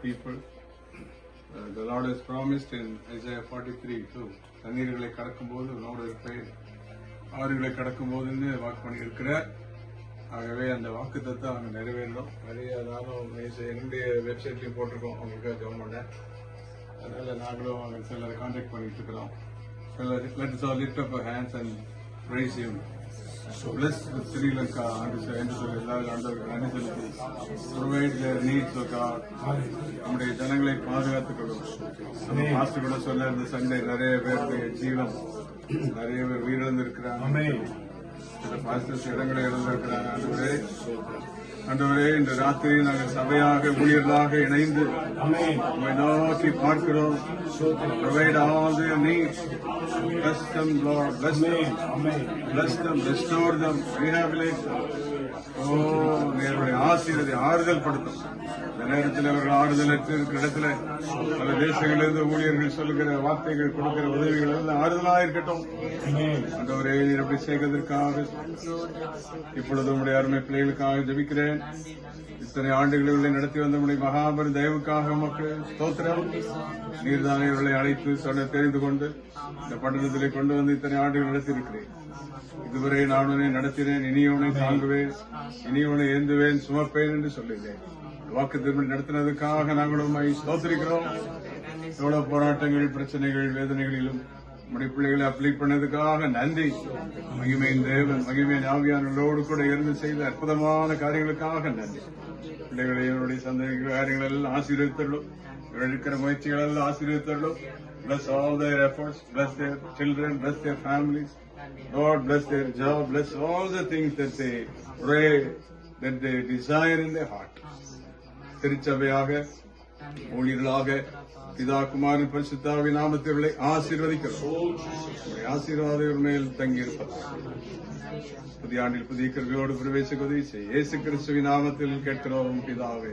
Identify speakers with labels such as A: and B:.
A: people. The Lord has promised in Isaiah 43:2, தண்ணீர்களை கடக்கும்போது உன்னோடு இருப்பேன், ஆறுகளை கடக்கும்போதுன்னு வாக்கு பண்ணியிருக்கிறார். ஆகவே அந்த வாக்கு தத்துவம் அவங்க நிறைவேறணும். நிறைய நானும் என்னுடைய வெப்சைட்லையும் போட்டிருக்கோம், அவங்களுக்காக ஜெபம் பண்ணேன். அதனால நாங்களும் அவங்க சிலரை கான்டாக்ட் பண்ணிட்டு இருக்கிறோம். Let us all lift up our hands and praise Him. Bless Sri Lanka என்று சொல்லி எல்லாரும் ஆண்டவருக்கு நன்றி செலுத்தி provide their needs, O God. நம்முடைய ஜனங்களை பாதுகாத்துக் கொள்ளும். நம்ம பாஸ்டர் கூட சொல்ல இந்த சண்டை நிறைய பேருடைய ஜீவன், நிறைய பேர் உயிரிழந்து இருக்கிறாங்க, சில பாஸ்டர்ஸ் இடங்களை இழந்திருக்கிறாங்க. ஆண்டவரே, இன்று ராத்திரி நாங்கள் சபையாக ஊழியர்களாக இணைந்து உம்மை நோக்கி பார்க்கிறோம். Provide all their needs. Bless them, Lord. Bless them. Bless them. Restore them. Rehabilitate them. நேருடைய ஆசீர்வாதத்தை ஆறுதல் படுத்தும். இந்த நேரத்தில் அவர்கள் ஆறுதல் இருக்கிற இடத்துல பல தேசங்களிலிருந்து ஊழியர்கள் சொல்லுகிற வார்த்தைகள், கொடுக்கிற உதவிகள் எல்லாம் ஆறுதலாக இருக்கட்டும். ஆண்டவரே, நீர் அப்படி செய்வதற்காக இப்பொழுது உங்களுடைய அருமை பிள்ளைகளுக்காக ஜெபிக்கிறேன். இத்தனை ஆண்டுகளில் நடத்தி வந்த உடைய மகாபெரும் தயவுக்காக உமக்கு ஸ்தோத்திரம். நீர்தானே இவர்களை அழைத்து சொன்ன தெரிந்து கொண்டு இந்த பட்டணத்திலே கொண்டு வந்து இத்தனை ஆண்டுகள் நடத்தியிருக்கிறேன். இதுவரை நான் உன்னை நடத்தினேன், இனியவனை தாங்குவேன், இனியவனை ஏந்துவேன், சுமப்பேன் என்று சொல்லுகிறேன். வாக்கு திரும்ப நடத்தினதுக்காக நாங்கள் உண்மை ஸ்தோத்திரிக்கிறோம். எவ்வளவு போராட்டங்கள், பிரச்சனைகள், வேதனைகளிலும் நம்முடைய பிள்ளைகளை அப்ளை பண்ணதுக்காக நன்றி. மகிமையின் தேவன், மகிமையின் ஆவியானவர்களோடு கூட இருந்து செய்த அற்புதமான காரியங்களுக்காக நன்றி. பிள்ளைகளை என்னுடைய சந்தேக காரியங்கள் எல்லாம் ஆசீர்வதித்தர்களும், இருக்கிற முயற்சிகள் எல்லாம் ஆசீர்வதித்தர்களும். Bless all their efforts, bless their children, bless their families. Lord, bless their job, bless all the things that they pray, that they desire in their heart. திருச்சபையாக, ஊழியர்களாக, பிதா குமாரன் பரிசுத்தாவின் நாமத்திலே ஆசீர்வதிக்கிறோம். ஆசீர்வாதம் மேல் தங்கியிருப்பதாக புதிய ஆண்டில் புதிய கிருபையோடு பிரவேசிக்க உதவி செய்ய இயேசு கிறிஸ்துவின் நாமத்தில் கேட்கிறோம் பிதாவே.